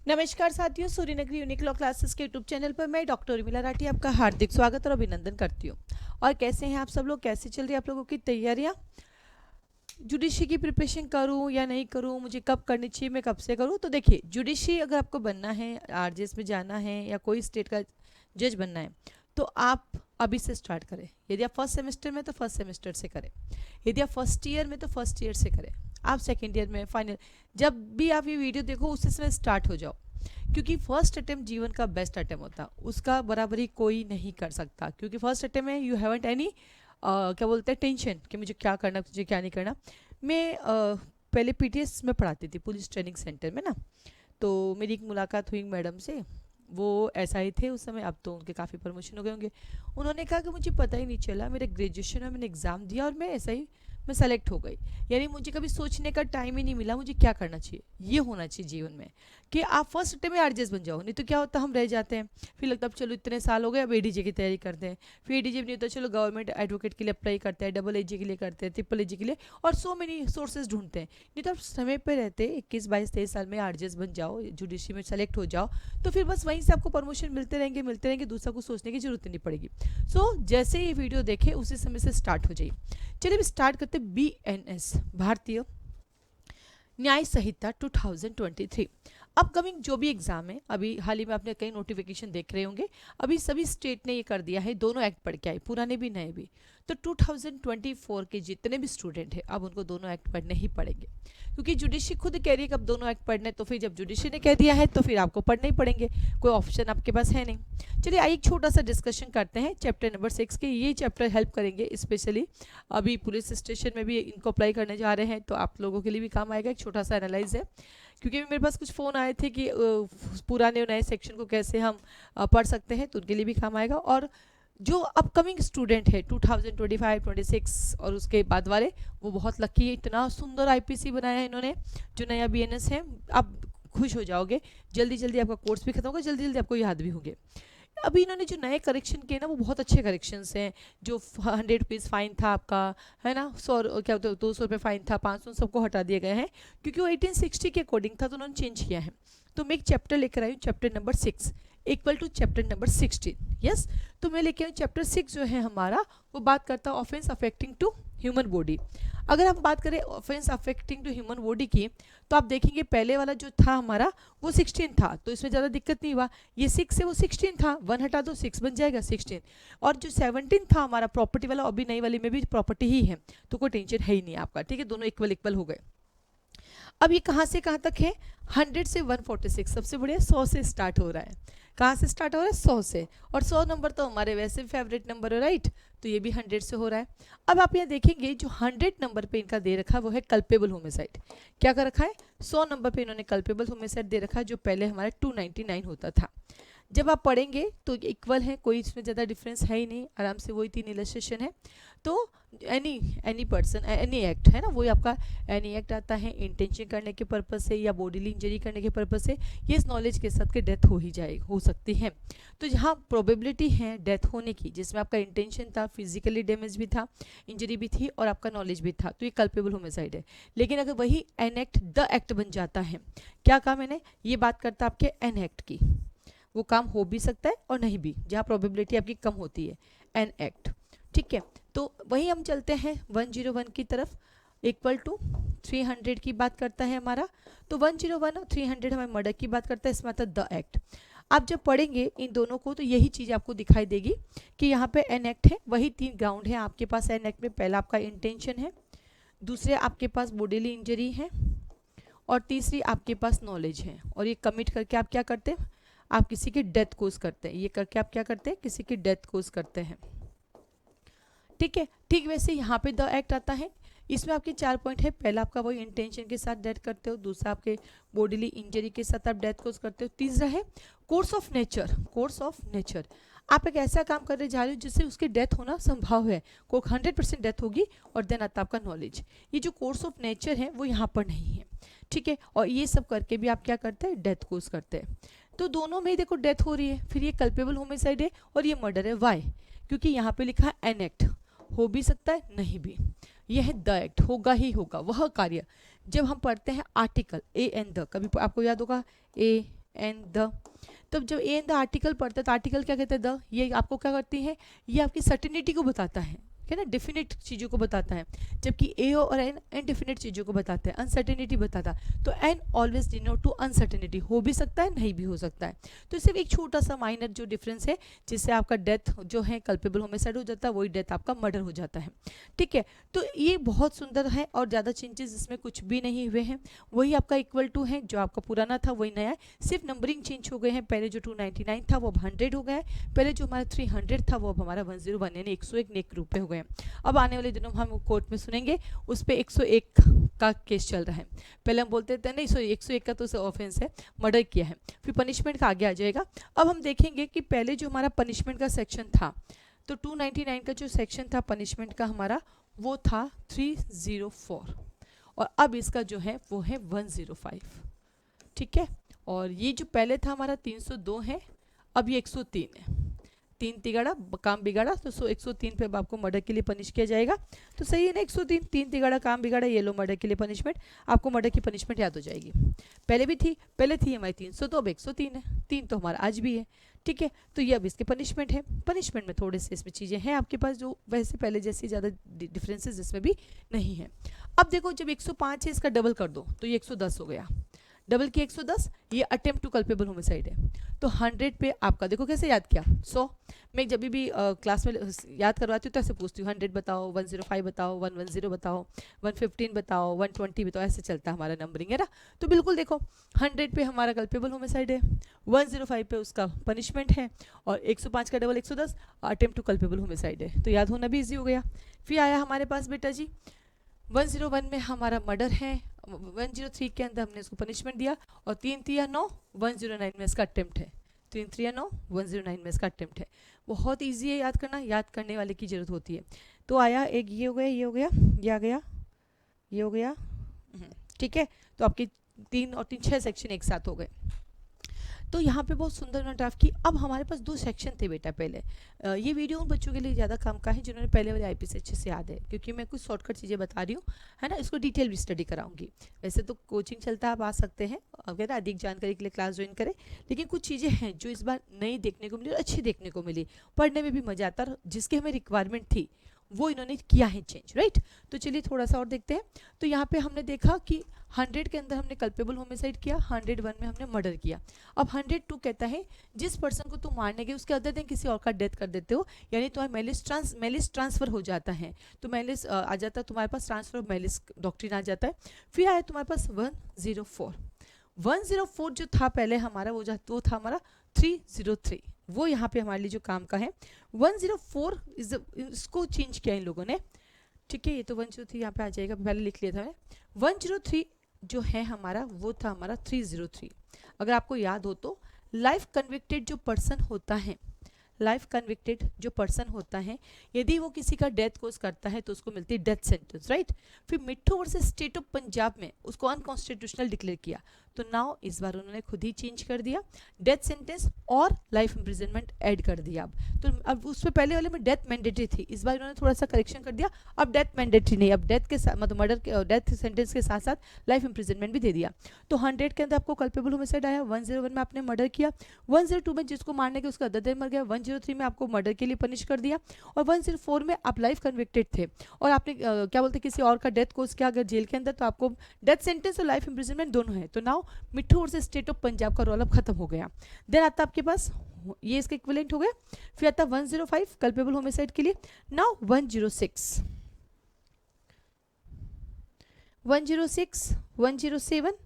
नमस्कार साथियों, Suryanagari unique law classes के यूट्यूब चैनल पर मैं डॉक्टर उर्मिला राठी आपका हार्दिक स्वागत और अभिनंदन करती हूँ। और कैसे हैं आप सब लोग, कैसे चल रही है आप लोगों की तैयारियां? जुडिशरी की प्रिपरेशन करूं या नहीं करूं, मुझे कब करनी चाहिए, मैं कब से करूं? तो देखिए, जुडिशरी अगर आपको बनना है, आरजेएस में जाना है या कोई स्टेट का जज बनना है, तो आप अभी से स्टार्ट करें। यदि आप फर्स्ट सेमेस्टर में तो फर्स्ट सेमेस्टर से करें, यदि आप फर्स्ट ईयर में तो फर्स्ट ईयर से करें, आप सेकेंड ईयर में, फाइनल, जब भी आप ये वीडियो देखो उसी समय स्टार्ट हो जाओ। क्योंकि फर्स्ट अटेम्प्ट जीवन का बेस्ट अटेम्प्ट होता है, उसका बराबरी कोई नहीं कर सकता। क्योंकि फर्स्ट अटेम्प्ट में यू हैवंट एनी क्या बोलते हैं टेंशन कि मुझे क्या करना, मुझे क्या नहीं करना। मैं पहले पीटीएस में पढ़ाती थी, पुलिस ट्रेनिंग सेंटर में ना। तो मेरी एक मुलाकात हुई मैडम से, वो ऐसा ही थे उस समय, अब तो उनके काफ़ी प्रमोशन हो गए होंगे। उन्होंने कहा कि मुझे पता ही नहीं चला, मेरे ग्रेजुएशन में मैंने एग्ज़ाम दिया और मैं ऐसा ही मैं सेलेक्ट हो गई। यानी मुझे कभी सोचने का टाइम ही नहीं मिला मुझे क्या करना चाहिए। ये होना चाहिए जीवन में कि आप फर्स्ट अटेम्प्ट में आरजेएस बन जाओ, नहीं तो क्या होता है हम रह जाते हैं। फिर लगता है अब चलो इतने साल हो गए, अब एडीजे की तैयारी करते हैं। फिर एडीजे नहीं होता, चलो गवर्नमेंट एडवोकेट के लिए अप्लाई करते हैं, डबल एजी के लिए करते हैं, ट्रिपल एजी के लिए, और सो मेनी सोर्सेज ढूंढते हैं। नहीं तो आप समय पर रहते 21 22 23 साल में आरजेएस बन जाओ, जुडिशरी में सेलेक्ट हो जाओ, तो फिर बस वहीं से आपको प्रमोशन मिलते रहेंगे, दूसरा कुछ सोचने की जरूरत नहीं पड़ेगी। सो जैसे ही वीडियो देखे उसी समय से स्टार्ट हो जाइए। चलिए अब स्टार्ट करते बीएनएस, भारतीय न्याय संहिता 2023। अपकमिंग जो भी एग्जाम है, अभी हाल ही में आपने कई नोटिफिकेशन देख रहे होंगे, अभी सभी स्टेट ने ये कर दिया है, दोनों एक्ट पढ़ के आए, पुराने भी नए भी। तो 2024 के जितने भी स्टूडेंट हैं अब उनको दोनों एक्ट पढ़ने ही पड़ेंगे, क्योंकि जुडिशरी खुद कह रही है कि अब दोनों एक्ट पढ़ने, तो फिर जब जुडिशरी ने कह दिया है तो फिर आपको पढ़ने ही पड़ेंगे, कोई ऑप्शन आपके पास है नहीं। चलिए आइए एक छोटा सा डिस्कशन करते हैं चैप्टर नंबर 6 के। ये चैप्टर हेल्प करेंगे स्पेशली, अभी पुलिस स्टेशन में भी इनको अप्लाई करने जा रहे हैं, तो आप लोगों के लिए भी काम आएगा। एक छोटा सा एनालाइज है, क्योंकि मेरे पास कुछ फ़ोन आए थे कि पुराने और नए सेक्शन को कैसे हम पढ़ सकते हैं, तो उनके लिए भी काम आएगा। और जो अपकमिंग स्टूडेंट है 2025 26 और उसके बाद वाले, वो बहुत लकी है, इतना सुंदर आईपीसी बनाया है इन्होंने, जो नया बीएनएस है। आप खुश हो जाओगे, जल्दी जल्दी आपका कोर्स भी खत्म होगा, जल्दी जल्दी आपको याद भी होंगे। अभी इन्होंने जो नए करेक्शन किए ना, वो बहुत अच्छे करेक्शंस हैं। जो 100 रुपीज़ फाइन था आपका, है ना, 100 क्या होता है, 200 रुपये फाइन था, 500, सबको हटा दिए गए हैं, क्योंकि वो 1860 के अकॉर्डिंग था, तो उन्होंने चेंज किया है। तो मैं एक चैप्टर लेकर आई हूँ, chapter number 6 equal to chapter number 16। Yes, तो मैं लेके आई चैप्टर 6 जो है हमारा, वो बात करता है offence affecting to human body. अगर हम बात करें offence affecting to human body की, तो आप देखेंगे पहले वाला जो था हमारा, वो 16 था, तो इसमें ज़्यादा दिक्कत नहीं हुआ। ये 6 से वो 16 था, 1 हटा दो 6 बन जाएगा 16। और जो 17 था हमारा प्रॉपर्टी वाला, अभी नई वाली में भी प्रॉपर्टी ही है, तो कोई टेंशन है ही नहीं आपका, ठीक है, दोनों इक्वल इक्वल हो गए। अब ये कहाँ से कहाँ तक है? 100 से 146, सबसे बढ़िया 100 से स्टार्ट हो रहा है। कहाँ से स्टार्ट हो रहा है? 100 से। और 100 नंबर तो हमारे वैसे भी फेवरेट नंबर है, राइट, तो ये भी 100 से हो रहा है। अब आप यहाँ देखेंगे जो 100 नंबर पे इनका दे रखा है वो है कल्पेबल होमिसाइड। क्या कर रखा है? 100 नंबर पे इन्होंने कल्पेबल होमिसाइड दे रखा है, जो पहले हमारे 299 होता था। जब आप पढ़ेंगे तो इक्वल है, कोई इसमें ज़्यादा डिफरेंस है ही नहीं, आराम से वही 3 इलस्ट्रेशन है। तो any any person, any act है ना, वही आपका एनी एक्ट आता है इंटेंशन करने के पर्पज़ से या बॉडीली इंजरी करने के पर्पज़ से, ये इस नॉलेज के साथ कि डेथ हो ही जाए, हो सकती है। तो जहाँ प्रोबेबिलिटी है डेथ होने की, जिसमें आपका इंटेंशन था, फिजिकली डैमेज भी था, इंजरी भी थी और आपका नॉलेज भी था, तो ये कल्पेबल होमिसाइड है। लेकिन अगर वही एन एक्ट द एक्ट बन जाता है, क्या कहा मैंने, ये बात करता है आपके एन एक्ट की, वो काम हो भी सकता है और नहीं भी, जहाँ प्रोबेबिलिटी आपकी कम होती है, एन एक्ट, ठीक है। तो वही हम चलते हैं 101 की तरफ, इक्वल टू 300 की बात करता है हमारा। तो 101 और 300 हमें मर्डर की बात करता है, इसमें आता है द एक्ट। आप जब पढ़ेंगे इन दोनों को तो यही चीज़ आपको दिखाई देगी कि यहाँ पे एन एक्ट है, वही 3 ग्राउंड है आपके पास एन एक्ट में। पहला आपका इंटेंशन है, दूसरे आपके पास बॉडीली इंजरी है, और तीसरी आपके पास नॉलेज है। और ये कमिट करके आप क्या करते हैं, आप किसी की डेथ कोज करते हैं, ये करके आप क्या करते हैं, किसी की डेथ कोज करते हैं, ठीक है। ठीक वैसे यहाँ पे द एक्ट आता है, इसमें आपके 4 पॉइंट है। पहला आपका वही इंटेंशन के साथ डेथ करते हो, दूसरा आपके बॉडीली इंजरी के साथ आप डेथ कोज करते हो, तीसरा है course of nature. Course of nature, आप एक ऐसा काम करने जा रहे हो जिससे उसकी डेथ होना संभव है, को 100% डेथ होगी, और देन आता आपका नॉलेज। ये जो कोर्स ऑफ नेचर है वो यहाँ पर नहीं है, ठीक है। और ये सब करके भी आप क्या करते हैं, डेथ कोज करते हैं। तो दोनों में ही देखो डेथ हो रही है, फिर ये कल्पेबल होमिसाइड है और ये मर्डर है। वाई? क्योंकि यहाँ पे लिखा है एन एक्ट, हो भी सकता है नहीं भी, यह है द एक्ट, होगा ही होगा वह कार्य। जब हम पढ़ते हैं आर्टिकल ए एन द, कभी आपको याद होगा ए एंड द। तब जब ए एंड द आर्टिकल पढ़ते हैं तो आर्टिकल क्या कहते हैं, द, ये आपको क्या करती है, ये आपकी सर्टेनिटी को बताता है ना, डेफिनेट चीज़ों को बताता है, जबकि ए और एन इनडेफिनेट चीज़ों को बताते हैं, अनसर्टेनिटी बताता है। तो an always denote to uncertainty, हो भी सकता है नहीं भी हो सकता है। तो सिर्फ एक छोटा सा माइनर जो डिफरेंस है जिससे आपका डेथ जो है कल्पेबल होमिसाइड हो जाता है, वही डेथ आपका मर्डर हो जाता है। ठीक है, तो ये बहुत सुंदर है और ज़्यादा चेंजेस इसमें कुछ भी नहीं हुए हैं, वही आपका इक्वल टू है, जो आपका पुराना था वही नया है, सिर्फ नंबरिंग चेंज हो गए हैं। पहले जो 299 था वो अब 100 हो गया है, पहले जो हमारा 300 था वो अब हमारा 101 यानी 101 नेक रूप में हो गए हैं। अब आने वाले दिनों में हम कोर्ट में सुनेंगे उस पर 101 का केस चल रहा है। पहले हम बोलते थे नहीं 101 का तो ऑफेंस है, मर्डर किया है, फिर पनिशमेंट का आगे आ जाएगा। अब हम देखेंगे कि पहले जो हमारा पनिशमेंट का सेक्शन था, तो 299 का जो सेक्शन था पनिशमेंट का हमारा वो था 304 और अब इसका जो है वो है 105। ठीक है, और ये जो पहले था हमारा 302 है, अब ये 103 है। 3 तिगाड़ा काम बिगाड़ा, तो 103 पे अब आपको मर्डर के लिए पनिश किया जाएगा। तो सही है ना, 103, 3 तिगाड़ा काम बिगाड़ा, ये लो मर्डर के लिए पनिशमेंट, आपको मर्डर की पनिशमेंट याद हो जाएगी। पहले भी थी, पहले थी हमारी 300, तो अब 103 है, 3 तो हमारा आज भी है। ठीक है, तो ये अब इसके पनिशमेंट है। पनिशमेंट में थोड़े से इसमें चीज़ें हैं आपके पास जो वैसे पहले जैसी ज़्यादा डिफरेंसेस इसमें भी नहीं है। अब देखो जब 105 है इसका डबल कर दो तो ये 110 हो गया, डबल की 110, ये अटेम्प्ट टू कल्पेबल होमिसाइड है। तो 100 पे आपका देखो कैसे याद किया, 100 मैं जब भी क्लास में याद करवाती हूँ तो ऐसे पूछती हूँ 100 बताओ, 105 बताओ, 110 बताओ, 115 बताओ, 120 बताओ, ऐसे चलता है हमारा नंबरिंग है ना। तो बिल्कुल देखो 100 पे हमारा कल्पेबल होमिसाइड है, 105 पे उसका पनिशमेंट है और 105 का double 110 attempt to culpable homicide है। तो याद होना भी ईजी हो गया। फिर आया हमारे पास बेटा जी 101 में हमारा मर्डर है, 103 के अंदर हमने इसको पनिशमेंट दिया और 3 3 9 109 में इसका अटेम्प्ट है, 3 3 9 109 में इसका अटेम्प्ट है। बहुत इजी है याद करना, याद करने वाले की ज़रूरत होती है। तो आया एक ये हो गया, ये हो गया, ये आ गया, ये हो गया। ठीक है, तो आपके 3 और 3 6 सेक्शन एक साथ हो गए। तो यहाँ पे बहुत सुंदर उन्होंने ड्राफ्ट की। अब हमारे पास 2 सेक्शन थे बेटा पहले। ये वीडियो उन बच्चों के लिए ज़्यादा काम का है जिन्होंने पहले वाले आईपीसी अच्छे से याद है, क्योंकि मैं कुछ शॉर्टकट चीज़ें बता रही हूँ है ना, इसको डिटेल भी स्टडी कराऊंगी। वैसे तो कोचिंग चलता है, आप आ सकते हैं अगर अधिक जानकारी के लिए क्लास ज्वाइन करें, लेकिन कुछ चीज़ें हैं जो इस बार नई देखने को मिली और अच्छी देखने को मिली, पढ़ने में भी मजा आता है, जिसकी हमें रिक्वायरमेंट थी वो इन्होंने किया है चेंज, राइट। तो चलिए थोड़ा सा और देखते हैं। तो यहाँ पे हमने देखा कि 100 के अंदर हमने कल्पेबल होमिसाइड किया, 101 में हमने मर्डर किया। अब 102 कहता है जिस पर्सन को तुम मारने गए उसके अदर दिन किसी और का डेथ कर देते हो, यानी तुम्हारा मेलिस ट्रांसफर हो जाता है। तो मेलिस आ जाता है तुम्हारे पास, ट्रांसफर ऑफ मेलिस डॉक्ट्रिन आ जाता है। फिर आया तुम्हारे पास 104। 104 जो था पहले हमारा वो था हमारा 303, वो यहाँ पे हमारे लिए जो काम का है। 104 इसको चेंज किया इन लोगों ने। ठीक है, ये तो 103 यहाँ पे आ जाएगा, पहले लिख लिया था मैंने। 103 जो है हमारा वो था हमारा 303। अगर आपको याद हो तो लाइफ कन्विक्टेड जो पर्सन होता है, लाइफ कन्विक्टेड जो पर्सन होता है, यदि वो किसी का डेथ कोज करता है तो उसको मिलती है डेथ सेंटेंस, राइट। फिर मिट्ठू वर्सेस स्टेट ऑफ पंजाब में उसको अनकॉन्स्टिट्यूशनल डिक्लेयर किया, तो नाउ इस बार उन्होंने खुद ही चेंज कर दिया, डेथ सेंटेंस और लाइफ इम्प्रिजनमेंट ऐड कर दिया। अब उस पर पहले वाले में डेथ मैंडेटरी थी, इस बार उन्होंने थोड़ा सा करेक्शन कर दिया, अब डेथ मैंडेटरी नहीं, अब डेथ के साथ मतलब मर्डर के डेथ सेंटेंस के साथ साथ लाइफ इम्प्रिजनमेंट भी दे दिया। तो 100 के अंदर आपको कल्पेबल होमिसाइड आया, 101 में आपने मर्डर किया, 102 में जिसको मारने के उसका अदर दिन मर गया, 103 में आपको मर्डर के लिए पनिश कर दिया, और 104 में आप लाइफ कन्विक्टेड थे और आपने क्या बोलते किसी और का डेथ कोज किया अगर जेल के अंदर, तो आपको डेथ सेंटेंस और लाइफ इम्प्रिजनमेंट दोनों है। तो नाउ मिट्ठू और से स्टेट ऑफ पंजाब का रोल अब खत्म हो गया। देन आता आपके पास ये इसका इक्विवेलेंट हो गया। फिर आता 105 कल्पेबल होमिसाइड के लिए। नाउ 106, 106, 107,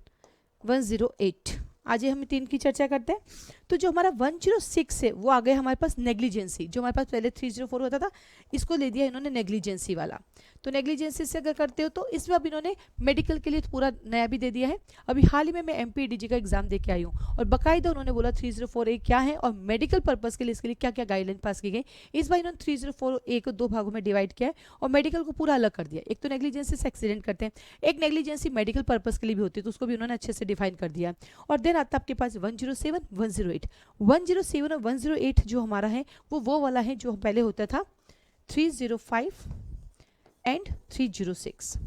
108, आज हम 3 की चर्चा करते हैं। तो जो हमारा 106 है वो आ गया हमारे पास नेग्लिजेंसी, जो हमारे पास पहले 304 होता था इसको ले दिया इन्होंने नेग्लिजेंसी वाला। तो नेग्लिजेंसी से अगर करते हो तो इसमें अब इन्होंने मेडिकल के लिए पूरा नया भी दे दिया है। अभी हाल ही में मैं MPDG का एग्जाम दे के आई हूँ और बाकायदा उन्होंने बोला 304A क्या है और मेडिकल पर्पज़ के लिए इसके लिए क्या क्या गाइडलाइन पास की गई। इस बार इन्होंने 304A को 2 भागों में डिवाइड किया है और मेडिकल को पूरा अलग कर दिया। एक तो नेग्लिजेंसी से एक्सीडेंट करते हैं, एक नेग्लिजेंसी मेडिकल पर्पज़ के लिए भी होती है, तो उसको भी उन्होंने अच्छे से डिफाइन कर दिया। और देन आता आपके पास 107, 108, 107 और 108 जो हमारा है वो वाला है जो पहले होता था 305 एंड 306।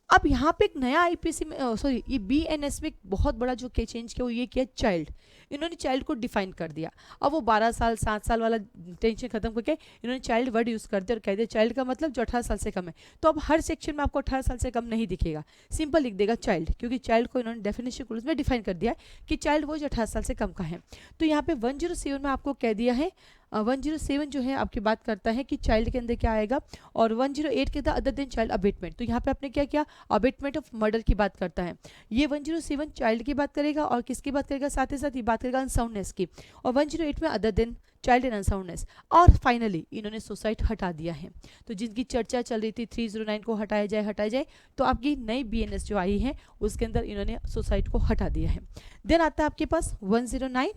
अब यहाँ पे एक नया आईपीसी में सॉरी ये बीएनएस में एक बहुत बड़ा जो के चेंज किया वो ये किया चाइल्ड, इन्होंने चाइल्ड को डिफाइन कर दिया। अब वो 12 साल 7 साल वाला टेंशन खत्म करके इन्होंने चाइल्ड वर्ड यूज़ कर दिया और कह दिया चाइल्ड का मतलब जो 18 साल से कम है। तो अब हर सेक्शन में आपको 18 साल से कम नहीं दिखेगा, सिंपल लिख देगा चाइल्ड, क्योंकि चाइल्ड को इन्होंने डेफिनेशन रूल्स में डिफाइन कर दिया है कि चाइल्ड वो जो 18 साल से कम का है। तो यहाँ पे 107 में आपको कह दिया है 107 जो है आपकी बात करता है कि चाइल्ड के अंदर क्या आएगा, और 108 के अंदर अदर देन चाइल्ड अबेटमेंट। तो यहाँ पे आपने क्या किया, अबेटमेंट ऑफ मर्डर की बात करता है। ये 107 चाइल्ड की बात करेगा और किसकी बात करेगा, साथ ही साथ ये बात करेगा अनसाउंडनेस की, और 108 में other than child and unsoundness. और फाइनली इन्होंने सुसाइड हटा दिया है। तो जिनकी चर्चा चल रही थी 309 को हटाया जाए, तो आपकी नई बीएनएस जो आई है उसके अंदर इन्होंने सुसाइड को हटा दिया है। देन आता है आपके पास 109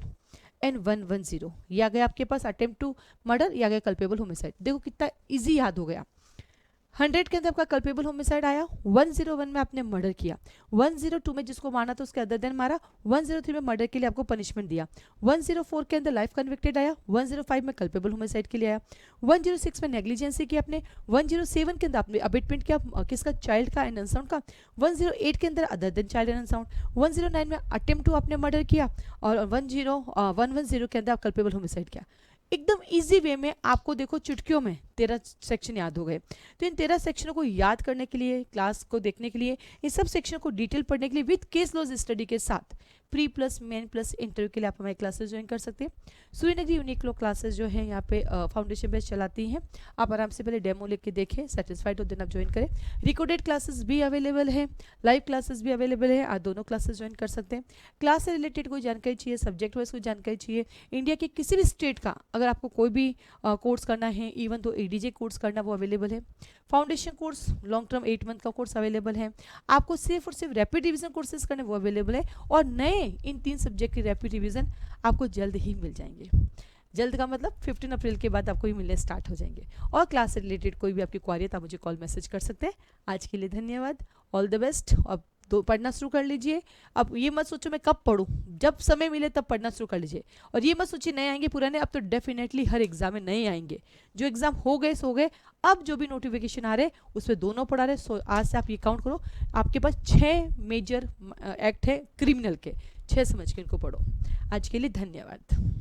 एंड 110, ये आ गया आपके पास अटेम्प्ट टू मर्डर, ये आ गया कल्पेबल होमिसाइड। देखो कितना इजी याद हो गया। 100 के अंदर आपका कल्पेबल होमिसाइड आया, 101 में आपने मर्डर किया, 102 में जिसको मारना था उसके अदर देन मारा, 103 में मर्डर के लिए आपको पनिशमेंट दिया, 104 के अंदर लाइफ कन्विक्टेड आया, 105 में कल्पेबल होमिसाइड के लिए आया, 106 में नेग्लिजेंसी की आपने, 107 के अंदर आपने अबेटमेंट किया किसका, चाइल्ड का एंड अनसाउंड का, 108 के अंदर other than child and unsound, 109 में अटेम्प्ट टू आपने मर्डर किया, और 110 के अंदर आप कल्पेबल होमिसाइड किया। एकदम इजी वे में आपको देखो चुटकियों में 13 सेक्शन याद हो गए। तो इन 13 सेक्शनों को याद करने के लिए, क्लास को देखने के लिए, इन सब सेक्शन को डिटेल पढ़ने के लिए विद केस लॉज स्टडी के साथ pre plus main plus interview के लिए आप हमारी क्लासेस ज्वाइन कर सकते हैं। सूर्यनगरी यूनिक लॉ क्लासेस जो है यहाँ पे फाउंडेशन बेस चलाती हैं। आप आराम से पहले डेमो लेके देखें, सेटिस्फाइड हो देन आप ज्वाइन करें। रिकॉर्डेड क्लासेस भी अवेलेबल है, लाइव क्लासेस भी अवेलेबल है, आप दोनों क्लासेस ज्वाइन कर सकते हैं। क्लास से रिलेटेड कोई जानकारी चाहिए, सब्जेक्ट वाइज कोई जानकारी चाहिए, इंडिया के किसी भी स्टेट का अगर आपको कोई भी कोर्स करना है, इवन तो एडीजे कोर्स करना, वो अवेलेबल है। Foundation course long term 8 month का कोर्स अवेलेबल है। आपको सिर्फ और सिर्फ रैपिड रिवीजन कोर्सेज करने, वो अवेलेबल है। और नए इन 3 सब्जेक्ट की रैपिड रिवीजन आपको जल्द ही मिल जाएंगे। जल्द का मतलब 15 अप्रैल के बाद आपको ये मिलने स्टार्ट हो जाएंगे। और क्लास से रिलेटेड कोई भी आपकी क्वारी है तो आप मुझे कॉल मैसेज कर सकते हैं। आज के लिए धन्यवाद, ऑल द बेस्ट। अब तो पढ़ना शुरू कर लीजिए। अब ये मत सोचो मैं कब पढ़ूं, जब समय मिले तब पढ़ना शुरू कर लीजिए। और ये मत सोचिए नए आएंगे पुराने, अब तो डेफिनेटली हर एग्जाम में नए आएंगे। जो एग्जाम हो गए सो गए, अब जो भी नोटिफिकेशन आ रहे उस पर दोनों पढ़ा रहे। सो आज से आप ये काउंट करो, आपके पास 6 मेजर एक्ट है क्रिमिनल के, 6 समझ के इनको पढ़ो। आज के लिए धन्यवाद।